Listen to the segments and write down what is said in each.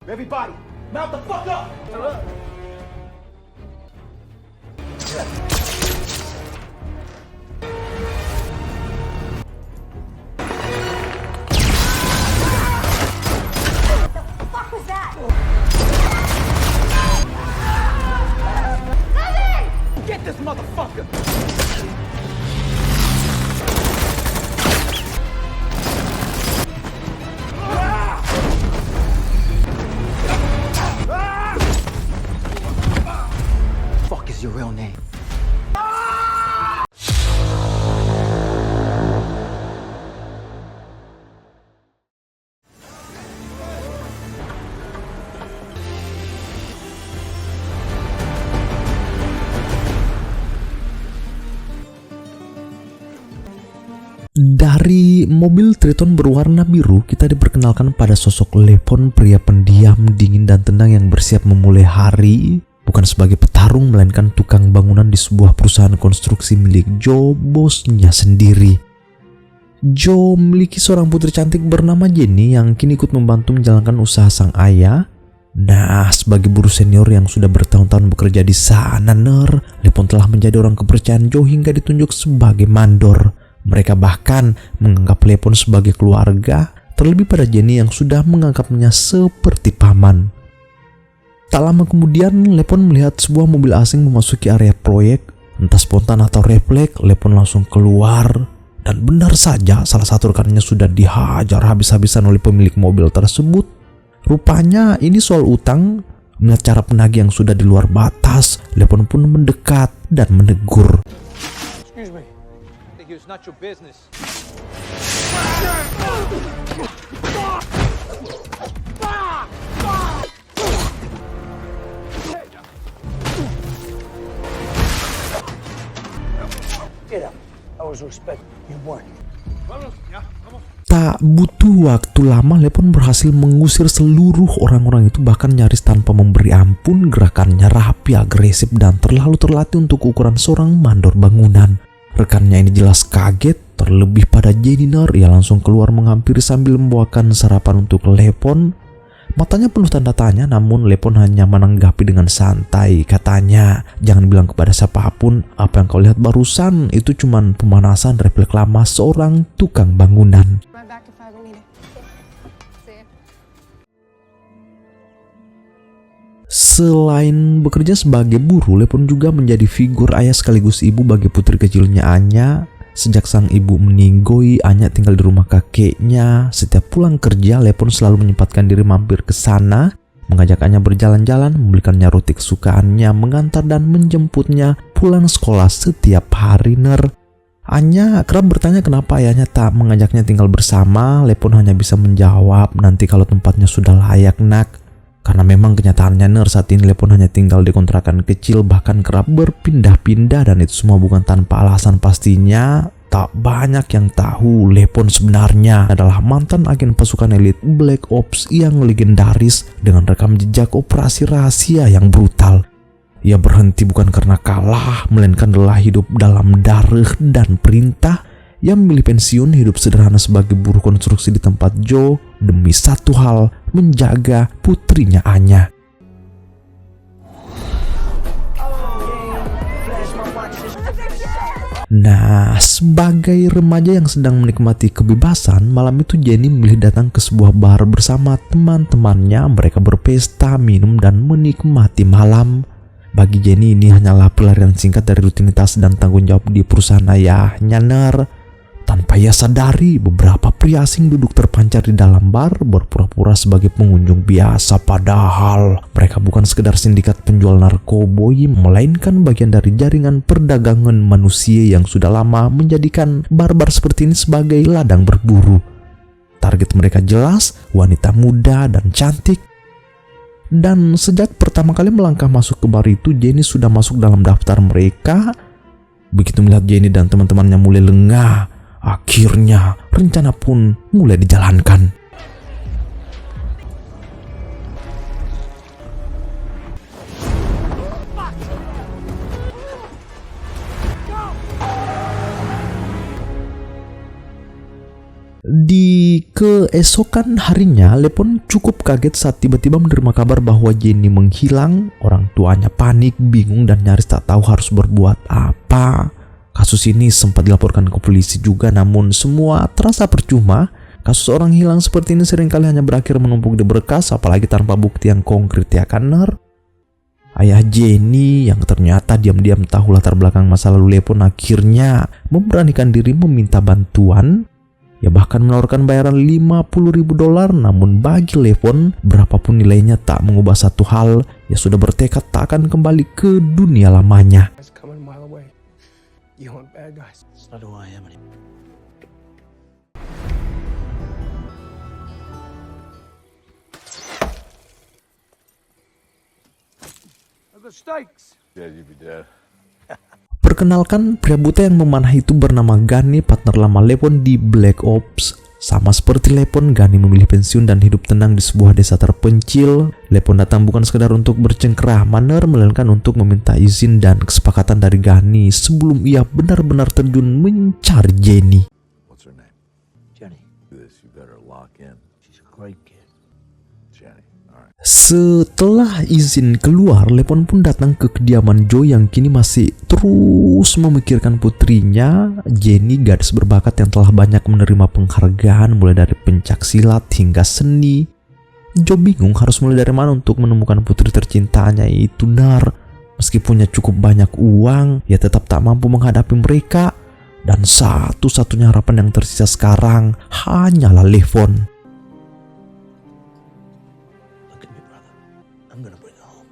Everybody, mount the fuck up! Fuck was that? Get this motherfucker! Fuck is your real name? Dari mobil Triton berwarna biru, kita diperkenalkan pada sosok Lepon, pria pendiam, dingin dan tenang yang bersiap memulai hari. Bukan sebagai petarung, melainkan tukang bangunan di sebuah perusahaan konstruksi milik Joe, bosnya sendiri. Joe memiliki seorang putri cantik bernama Jenny yang kini ikut membantu menjalankan usaha sang ayah. Nah, sebagai buruh senior yang sudah bertahun-tahun bekerja di sana, Lepon telah menjadi orang kepercayaan Joe hingga ditunjuk sebagai mandor. Mereka bahkan menganggap Lepon sebagai keluarga, terlebih pada Jenny yang sudah menganggapnya seperti paman. Tak lama kemudian, Lepon melihat sebuah mobil asing memasuki area proyek. Entah spontan atau refleks, Lepon langsung keluar. Dan benar saja, salah satu rekannya sudah dihajar habis-habisan oleh pemilik mobil tersebut. Rupanya ini soal utang. Melihat cara penagih yang sudah di luar batas, Lepon pun mendekat dan menegur. Excuse me. It's not your business. Get up. I was respecting your warning. Tak butuh waktu lama, Lepon berhasil mengusir seluruh orang-orang itu, bahkan nyaris tanpa memberi ampun. Gerakannya rapi, agresif, dan terlalu terlatih untuk ukuran seorang mandor bangunan. Rekannya ini jelas kaget, terlebih pada Jenny. Ia langsung keluar menghampiri sambil membawakan sarapan untuk Lepon. Matanya penuh tanda tanya, namun Lepon hanya menanggapi dengan santai. Katanya, jangan bilang kepada siapapun, apa yang kau lihat barusan itu cuman pemanasan refleks lama seorang tukang bangunan. Selain bekerja sebagai buruh, Lepon juga menjadi figur ayah sekaligus ibu bagi putri kecilnya Anya. Sejak sang ibu meninggoy, Anya tinggal di rumah kakeknya. Setiap pulang kerja, Lepon selalu menyempatkan diri mampir ke sana, mengajak Anya berjalan-jalan, membelikannya roti kesukaannya, mengantar dan menjemputnya pulang sekolah setiap hari. Anya kerap bertanya kenapa ayahnya tak mengajaknya tinggal bersama. Lepon hanya bisa menjawab, nanti kalau tempatnya sudah layak, nak. Karena memang kenyataannya saat ini Lepon hanya tinggal di kontrakan kecil, bahkan kerap berpindah-pindah, dan itu semua bukan tanpa alasan pastinya. Tak banyak yang tahu Lepon sebenarnya adalah mantan agen pasukan elit Black Ops yang legendaris dengan rekam jejak operasi rahasia yang brutal. Ia berhenti bukan karena kalah, melainkan adalah hidup dalam darah dan perintah. Ia memilih pensiun, hidup sederhana sebagai buruh konstruksi di tempat Joe demi satu hal, menjaga putrinya Anya. Nah, sebagai remaja yang sedang menikmati kebebasan, malam itu Jenny memilih datang ke sebuah bar bersama teman-temannya. Mereka berpesta, minum, dan menikmati malam. Bagi Jenny ini hanyalah pelarian singkat dari rutinitas dan tanggung jawab di perusahaan ayahnya. Tanpa ia sadari, beberapa pria asing duduk terpancar di dalam bar, berpura-pura sebagai pengunjung biasa. Padahal mereka bukan sekedar sindikat penjual narkoboy, melainkan bagian dari jaringan perdagangan manusia yang sudah lama menjadikan bar-bar seperti ini sebagai ladang berburu. Target mereka jelas, wanita muda dan cantik. Dan sejak pertama kali melangkah masuk ke bar itu, Jenny sudah masuk dalam daftar mereka. Begitu melihat Jenny dan teman-temannya mulai lengah, akhirnya rencana pun mulai dijalankan. Di keesokan harinya, Lepon cukup kaget saat tiba-tiba menerima kabar bahwa Jenny menghilang. Orang tuanya panik, bingung, dan nyaris tak tahu harus berbuat apa. Kasus ini sempat dilaporkan ke polisi juga, namun semua terasa percuma. Kasus orang hilang seperti ini seringkali hanya berakhir menumpuk di berkas, apalagi tanpa bukti yang konkret, ya kan, Ner? Ayah Jenny yang ternyata diam-diam tahu latar belakang masa lalu Lepon akhirnya memberanikan diri meminta bantuan. Ya bahkan menawarkan bayaran $50.000, namun bagi Lepon berapapun nilainya tak mengubah satu hal, ya sudah bertekad tak akan kembali ke dunia lamanya. It's coming a mile away. You want bad guys? It's not who I am anymore. Look at stakes. Yeah, you'd be dead. Perkenalkan, pria buta yang memanah itu bernama Gunny, partner lama Lepon di Black Ops. Sama seperti Lepon, Gunny memilih pensiun dan hidup tenang di sebuah desa terpencil. Lepon datang bukan sekedar untuk bercengkerama, melainkan untuk meminta izin dan kesepakatan dari Gunny sebelum ia benar-benar terjun mencari Jenny. What's her name? Jenny. This, you better lock in. She's a great kid. Jenny. All right. Setelah izin keluar, Lepon pun datang ke kediaman Joe yang kini masih terus memikirkan putrinya. Jenny, gadis berbakat yang telah banyak menerima penghargaan mulai dari pencak silat hingga seni. Joe bingung harus mulai dari mana untuk menemukan putri tercintanya itu, Nar. Meski punya cukup banyak uang, ia tetap tak mampu menghadapi mereka. Dan satu-satunya harapan yang tersisa sekarang hanyalah Levon. Look at me, brother. I'm gonna bring her home.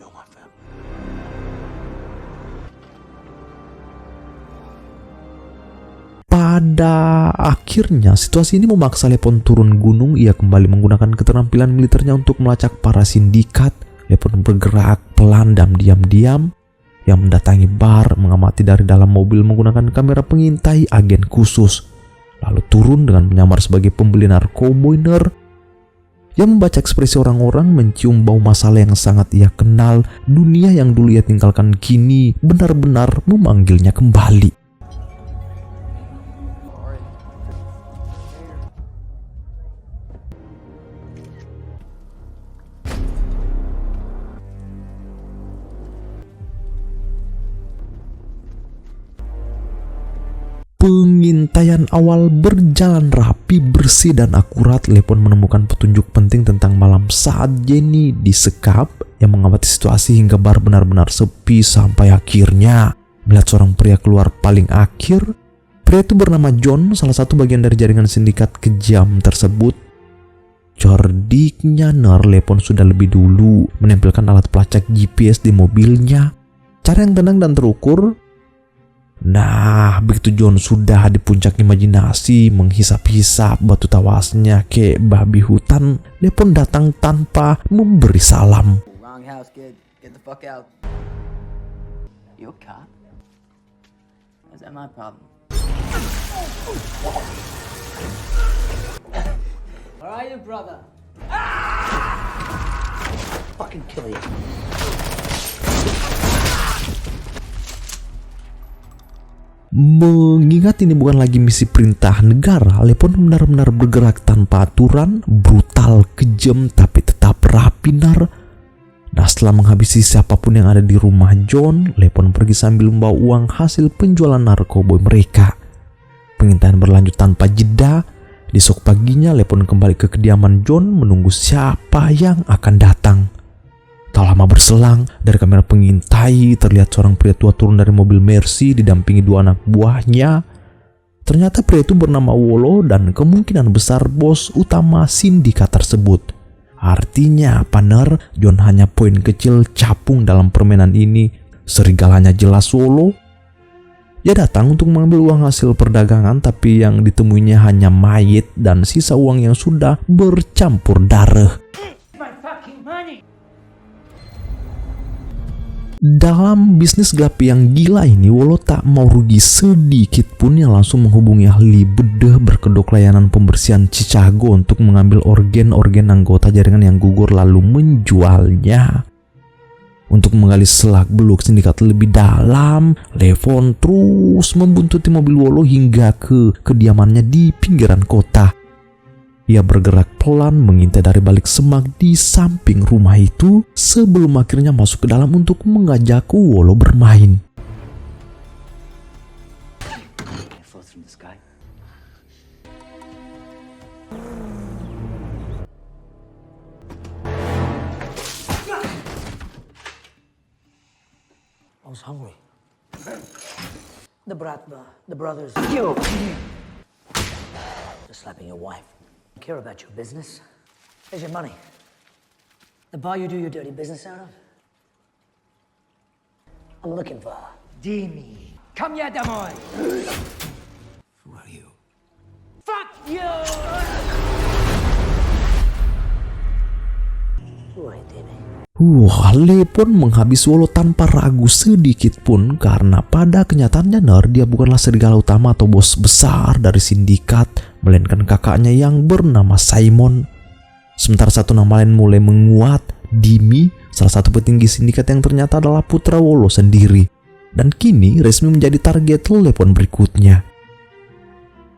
You're my family. Pada akhirnya, situasi ini memaksa Lepon turun gunung. Ia kembali menggunakan keterampilan militernya untuk melacak para sindikat. Lepon bergerak pelan dan diam-diam. Yang mendatangi bar, mengamati dari dalam mobil menggunakan kamera pengintai agen khusus. Lalu turun dengan menyamar sebagai pembeli narkoboiner. Yang membaca ekspresi orang-orang, mencium bau masalah yang sangat ia kenal. Dunia yang dulu ia tinggalkan kini benar-benar memanggilnya kembali. Pengintaian awal berjalan rapi, bersih, dan akurat. Lepon menemukan petunjuk penting tentang malam saat Jenny disekap, yang mengamati situasi hingga bar benar-benar sepi sampai akhirnya melihat seorang pria keluar paling akhir. Pria itu bernama John, salah satu bagian dari jaringan sindikat kejam tersebut. Cerdiknya Lepon sudah lebih dulu menempelkan alat pelacak GPS di mobilnya. Cara yang tenang dan terukur. Nah, begitu John sudah di puncak imajinasi menghisap-hisap batu tawasnya kayak babi hutan, Lepon datang tanpa memberi salam. Wrong house, kid. Get the fuck out. You a cop? Is that my problem? Where are you, brother? Fucking kill you. Mengingat ini bukan lagi misi perintah negara, Lepon benar-benar bergerak tanpa aturan, brutal, kejam, tapi tetap rapi, Nar. Nah, setelah menghabisi siapapun yang ada di rumah John, Lepon pergi sambil membawa uang hasil penjualan narkoboy mereka. Pengintaian berlanjut tanpa jeda. Di esok paginya, Lepon kembali ke kediaman John menunggu siapa yang akan datang. Tak lama berselang, dari kamera pengintai terlihat seorang pria tua turun dari mobil Mercy didampingi dua anak buahnya. Ternyata pria itu bernama Wolo dan kemungkinan besar bos utama sindikat tersebut. Artinya, partner, John hanya poin kecil capung dalam permainan ini. Serigalanya jelas Wolo. Dia datang untuk mengambil uang hasil perdagangan, tapi yang ditemuinya hanya mayat dan sisa uang yang sudah bercampur darah. Dalam bisnis gelap yang gila ini, Wolo tak mau rugi sedikit pun, yang langsung menghubungi ahli bedah berkedok layanan pembersihan Chicago untuk mengambil organ-organ anggota jaringan yang gugur lalu menjualnya. Untuk menggali selak-beluk sindikat lebih dalam, Levon terus membuntuti mobil Wolo hingga ke kediamannya di pinggiran kota. Ia bergerak pelan mengintai dari balik semak di samping rumah itu sebelum akhirnya masuk ke dalam untuk mengajak Wolo bermain. It floats from the sky. I was hungry. The brothers. You! Just slapping your wife. I care about your business. Where's your money? The bar you do your dirty business out of? I'm looking for Dimi. Come here, Damoy! Who are you? Fuck you! Who are you, Demi? Lepon menghabis Wolo tanpa ragu sedikit pun karena pada kenyataannya dia bukanlah serigala utama atau bos besar dari sindikat, melainkan kakaknya yang bernama Simon. Sementara satu nama lain mulai menguat, Dimi, salah satu petinggi sindikat yang ternyata adalah putra Wolo sendiri, dan kini resmi menjadi target Lepon berikutnya.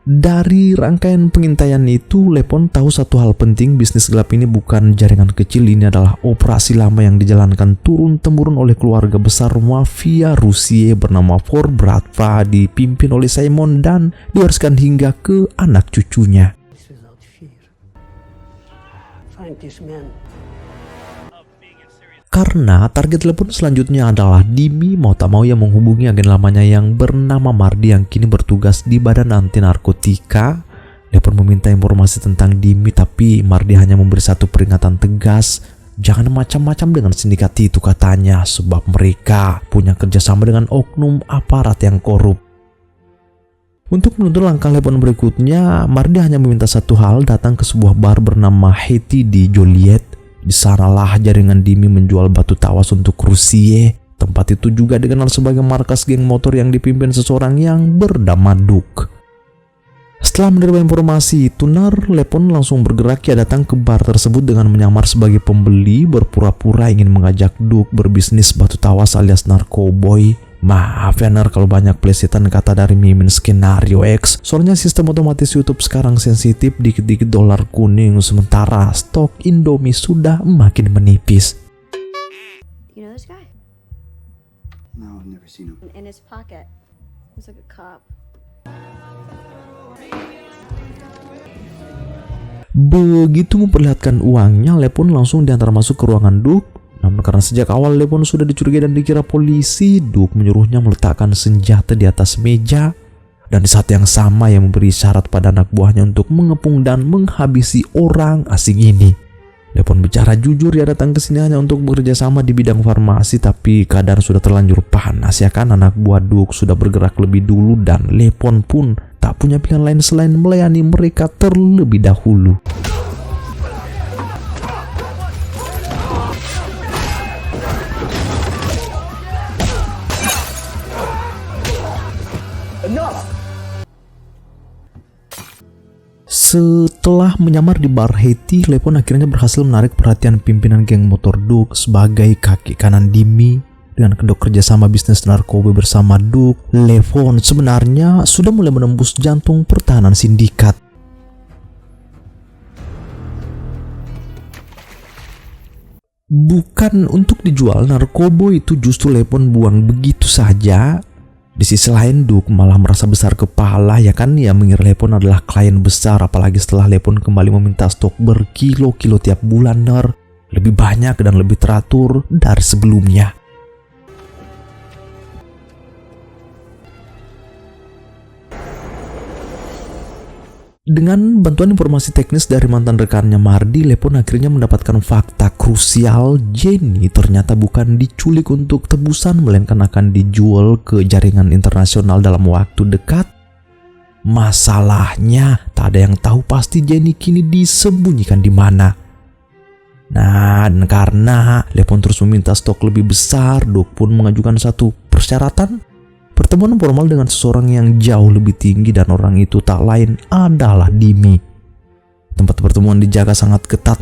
Dari rangkaian pengintaian itu, Lepon tahu satu hal penting, bisnis gelap ini bukan jaringan kecil, ini adalah operasi lama yang dijalankan turun-temurun oleh keluarga besar mafia Rusia bernama Four Bratva, dipimpin oleh Simon dan diwariskan hingga ke anak cucunya. Without fear. Find this man. Karena target Lepon selanjutnya adalah Dimi, mau tak mau ia menghubungi agen lamanya yang bernama Mardi yang kini bertugas di Badan Anti Narkotika. Lepon meminta informasi tentang Dimi, tapi Mardi hanya memberi satu peringatan tegas, jangan macam-macam dengan sindikat itu katanya, sebab mereka punya kerjasama dengan oknum aparat yang korup. Untuk menuntut langkah Lepon berikutnya, Mardi hanya meminta satu hal, datang ke sebuah bar bernama Haiti di Joliet. Di sanalah jaringan Dimi menjual batu tawas untuk Rusia. Tempat itu juga dikenal sebagai markas geng motor yang dipimpin seseorang yang bernama Duke. Setelah menerima informasi itu, Lepon langsung bergerak. Ia datang ke bar tersebut dengan menyamar sebagai pembeli, berpura-pura ingin mengajak Duke berbisnis batu tawas alias narkoboy. Maaf ya kalau banyak plesetan kata dari Mimin Skenario X, soalnya sistem otomatis YouTube sekarang sensitif, dikit-dikit dolar kuning, sementara stok Indomie sudah makin menipis. You know this guy? No, I've never seen him. In his pocket. Looks like a cop. Begitu memperlihatkan uangnya, Lepon langsung diantar masuk ke ruangan Duke. Namun karena sejak awal Lepon sudah dicurigai dan dikira polisi, Duke menyuruhnya meletakkan senjata di atas meja. Dan di saat yang sama ia memberi syarat pada anak buahnya untuk mengepung dan menghabisi orang asing ini. Lepon bicara jujur, ia datang ke sini hanya untuk bekerja sama di bidang farmasi, tapi keadaan sudah terlanjur panas ya kan, anak buah Duke sudah bergerak lebih dulu dan Lepon pun tak punya pilihan lain selain melayani mereka terlebih dahulu. Setelah menyamar di bar Haiti, Lepon akhirnya berhasil menarik perhatian pimpinan geng motor Duke sebagai kaki kanan Dimi. Dengan kedok kerjasama bisnis narkoba bersama Duke, Lepon sebenarnya sudah mulai menembus jantung pertahanan sindikat. Bukan untuk dijual, narkoba itu justru Lepon buang begitu saja. Di sisi lain, Duke malah merasa besar kepala ya kan, ia mengira Lepon adalah klien besar, apalagi setelah Lepon kembali meminta stok berkilo-kilo tiap bulan, lebih banyak dan lebih teratur dari sebelumnya. Dengan bantuan informasi teknis dari mantan rekannya Mardi, Lepon akhirnya mendapatkan fakta krusial. Jenny ternyata bukan diculik untuk tebusan, melainkan akan dijual ke jaringan internasional dalam waktu dekat. Masalahnya, tak ada yang tahu pasti Jenny kini disembunyikan di mana. Nah, dan karena Lepon terus meminta stok lebih besar, Duke pun mengajukan satu persyaratan. Pertemuan formal dengan seseorang yang jauh lebih tinggi, dan orang itu tak lain adalah Dimi. Tempat pertemuan dijaga sangat ketat,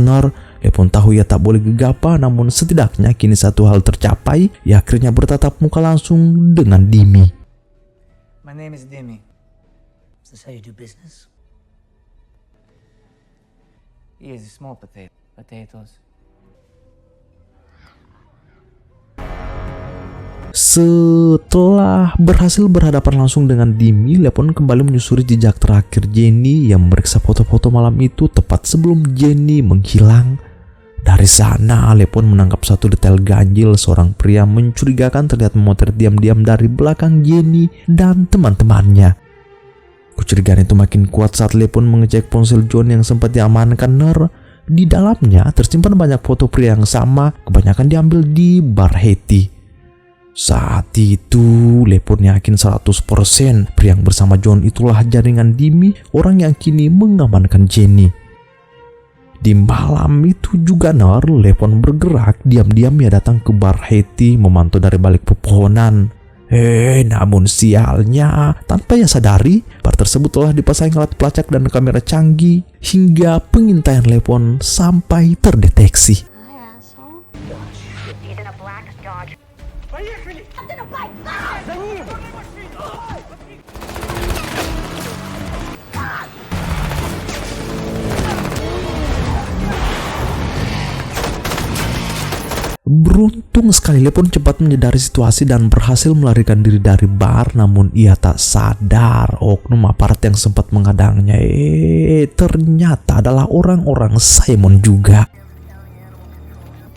Lepon tahu ia tak boleh gegabah, namun setidaknya kini satu hal tercapai. Ia akhirnya bertatap muka langsung dengan Dimi. My name is Dimi. Is this how you do business? He is a small potatoes. Setelah berhasil berhadapan langsung dengan Dimi, Lepon kembali menyusuri jejak terakhir Jenny yang memeriksa foto-foto malam itu tepat sebelum Jenny menghilang. Dari sana, Lepon menangkap satu detail ganjil. Seorang pria mencurigakan terlihat memotret diam-diam dari belakang Jenny dan teman-temannya. Kecurigaan itu makin kuat saat Lepon mengecek ponsel John yang sempat diamankan Ner. Di dalamnya tersimpan banyak foto pria yang sama, kebanyakan diambil di bar Haiti. Saat itu, Lepon yakin 100% pria yang bersama John itulah jaringan Dimi, orang yang kini mengamankan Jenny. Di malam itu juga Lepon bergerak diam-diam. Ia datang ke bar Haiti memantau dari balik pepohonan. Namun sialnya, tanpa ia sadari, bar tersebut telah dipasang alat pelacak dan kamera canggih hingga pengintaian Lepon sampai terdeteksi. Hi, asshole. He's in a black Dodge. Beruntung sekali Lepon cepat menyadari situasi dan berhasil melarikan diri dari bar, namun ia tak sadar oknum aparat yang sempat menghadangnya ternyata adalah orang-orang Simon juga.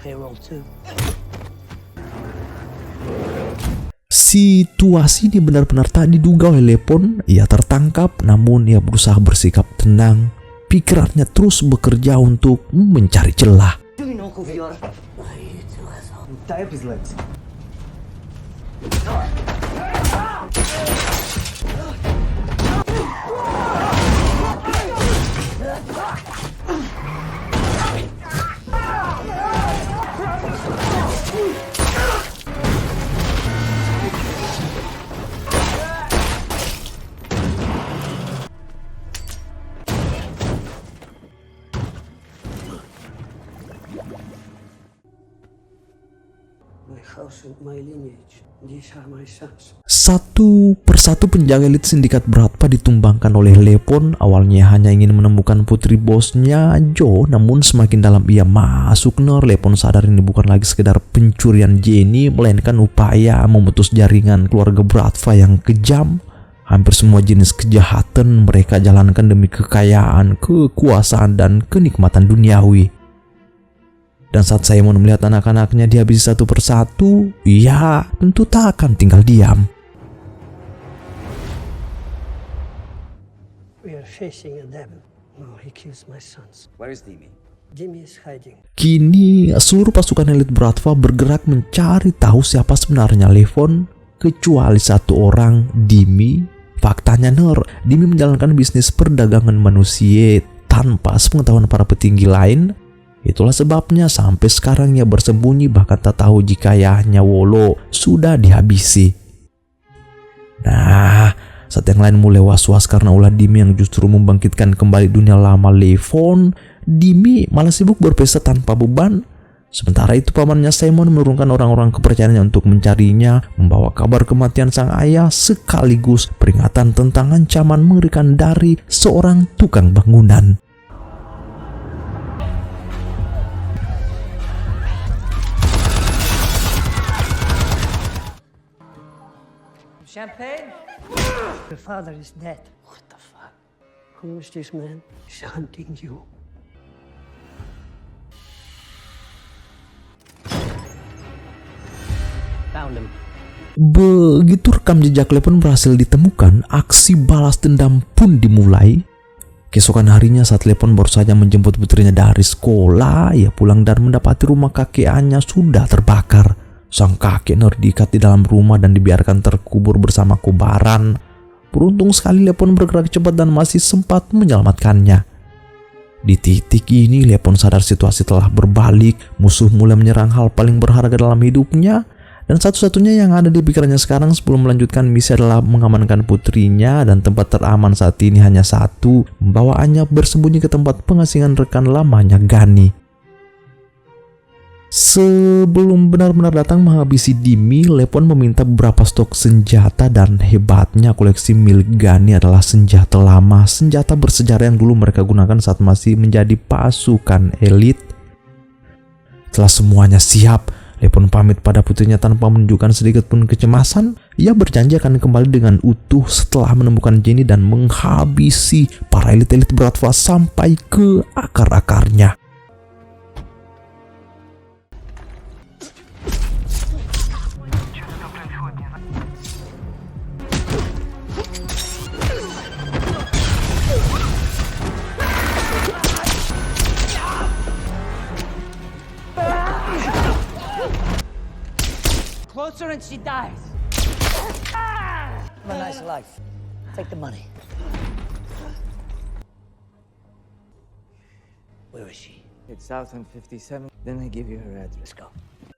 Payroll too. Situasi ini benar-benar tak diduga oleh Lepon. Ia tertangkap, namun ia berusaha bersikap tenang. Pikirannya terus bekerja untuk mencari celah. Do you know who we are? Why are you two asshole? Tie up his legs. My house and my lineage. These are my sons. Satu persatu penjaga elit sindikat Bratva ditumbangkan oleh Lepon. Awalnya hanya ingin menemukan putri bosnya Joe, namun semakin dalam ia masuk Lepon sadar ini bukan lagi sekedar pencurian Jenny, melainkan upaya memutus jaringan keluarga Bratva yang kejam. Hampir semua jenis kejahatan mereka jalankan demi kekayaan, kekuasaan, dan kenikmatan duniawi. Dan saat Simon melihat anak-anaknya dihabisi satu persatu, ia tentu tak akan tinggal diam. We are facing a devil. No, he kills my sons. Where is Dimi? Jimmy is hiding. Kini seluruh pasukan elit Bratva bergerak mencari tahu siapa sebenarnya Lepon, kecuali satu orang, Dimi. Faktanya Dimi menjalankan bisnis perdagangan manusia tanpa sepengetahuan para petinggi lain. Itulah sebabnya sampai sekarang ia bersembunyi, bahkan tak tahu jika ayahnya Wolo sudah dihabisi. Nah, saat yang lain mulai was-was karena ulah Dimi yang justru membangkitkan kembali dunia lama Lepon, Dimi malah sibuk berpesta tanpa beban. Sementara itu pamannya Simon menurunkan orang-orang kepercayaannya untuk mencarinya, membawa kabar kematian sang ayah sekaligus peringatan tentang ancaman mengerikan dari seorang tukang bangunan. Champagne? Your father is dead. What the fuck? Who is this man? He's hunting you. Found him. Begitu rekam jejak Lepon berhasil ditemukan, aksi balas dendam pun dimulai. Keesokan harinya saat Lepon baru saja menjemput putrinya dari sekolah, ia pulang dan mendapati rumah kakeknya sudah terbakar. Sang kakek diikat di dalam rumah dan dibiarkan terkubur bersama kobaran. Beruntung sekali Lepon bergerak cepat dan masih sempat menyelamatkannya. Di titik ini Lepon sadar situasi telah berbalik, musuh mulai menyerang hal paling berharga dalam hidupnya. Dan satu-satunya yang ada di pikirannya sekarang sebelum melanjutkan misi adalah mengamankan putrinya, dan tempat teraman saat ini hanya satu, membawaannya bersembunyi ke tempat pengasingan rekan lamanya Gani. Sebelum benar-benar datang menghabisi Dimi, Lepon meminta beberapa stok senjata dan hebatnya koleksi milik Gunny adalah senjata lama, senjata bersejarah yang dulu mereka gunakan saat masih menjadi pasukan elit. Setelah semuanya siap, Lepon pamit pada putrinya tanpa menunjukkan sedikit pun kecemasan. Ia berjanji akan kembali dengan utuh setelah menemukan Jenny dan menghabisi para elit-elit Bratva sampai ke akar-akarnya. Closer and she dies. Have a nice life. Take the money. Where is she? It's out on 57. Then I give you her address. Let's go.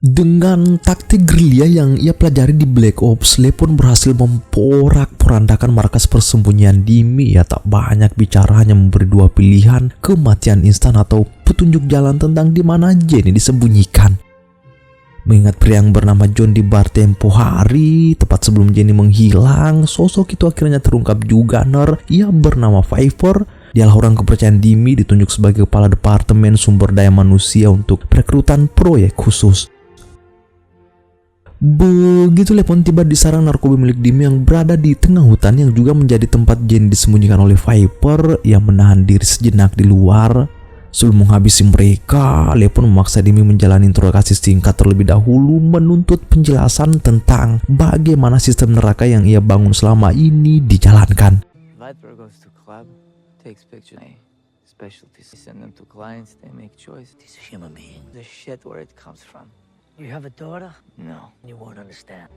Dengan taktik gerilya yang ia pelajari di Black Ops, Lepon berhasil memporak-porandakan markas persembunyian Dimi. Ia tak banyak bicara, hanya memberi dua pilihan, kematian instan atau petunjuk jalan tentang di mana Jenny disembunyikan. Mengingat pria yang bernama John di bar tempo hari, tepat sebelum Jenny menghilang, sosok itu akhirnya terungkap juga. Ia bernama Viper. Dialah orang kepercayaan Dimi, ditunjuk sebagai kepala departemen sumber daya manusia untuk perekrutan proyek khusus. Begitu Lepon tiba di sarang narkoba milik Dimi yang berada di tengah hutan yang juga menjadi tempat Jenny disembunyikan oleh Viper, ia menahan diri sejenak di luar. Sebelum menghabisi mereka, Lepon memaksa Dimi menjalani interogasi singkat terlebih dahulu, menuntut penjelasan tentang bagaimana sistem neraka yang ia bangun selama ini dijalankan. Viper goes to club, takes pictures. Specialties send them to clients, they make choice. These are human beings. The shit where it comes from. You have a daughter? No. You won't understand.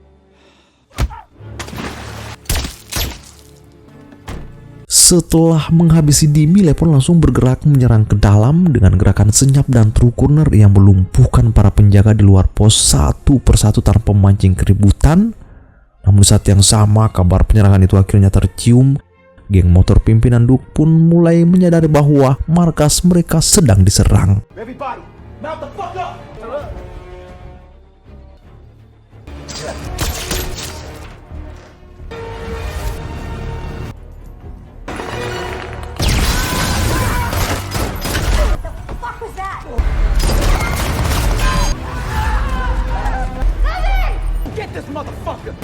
Setelah menghabisi Dimi, Lepon langsung bergerak menyerang ke dalam dengan gerakan senyap dan true corner yang melumpuhkan para penjaga di luar pos satu persatu tanpa memancing keributan. Namun saat yang sama, kabar penyerangan itu akhirnya tercium. Geng motor pimpinan Duke pun mulai menyadari bahwa markas mereka sedang diserang. Everybody, mount the fuck up! Get this motherfucker!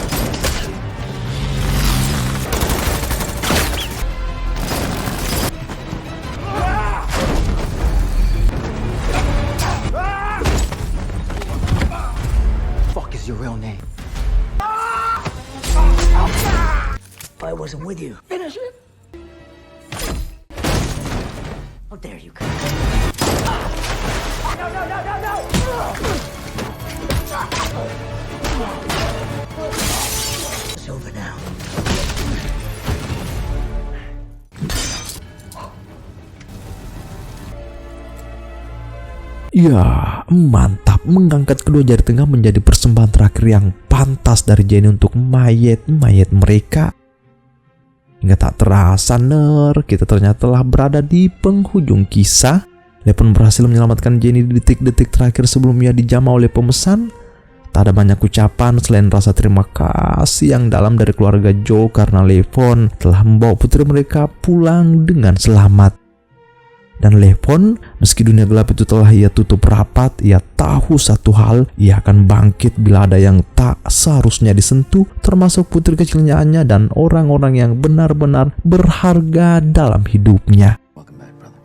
Fuck is your real name? If I wasn't with you, finish it. How dare you come? No! It's over now. Ya, mantap. Mengangkat kedua jari tengah menjadi persembahan terakhir yang pantas dari Jenny untuk mayat-mayat mereka. Hingga tak terasa, kita ternyata telah berada di penghujung kisah. Lepon berhasil menyelamatkan Jenny di detik-detik terakhir sebelum ia dijamah oleh pemesan. Tak ada banyak ucapan selain rasa terima kasih yang dalam dari keluarga Joe karena Lepon telah membawa putri mereka pulang dengan selamat. Dan Lepon, meski dunia gelap itu telah ia tutup rapat, ia tahu satu hal, ia akan bangkit bila ada yang tak seharusnya disentuh, termasuk putri kecilnya Anya dan orang-orang yang benar-benar berharga dalam hidupnya. Welcome back, brother.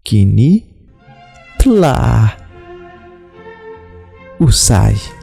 Kini telah usai.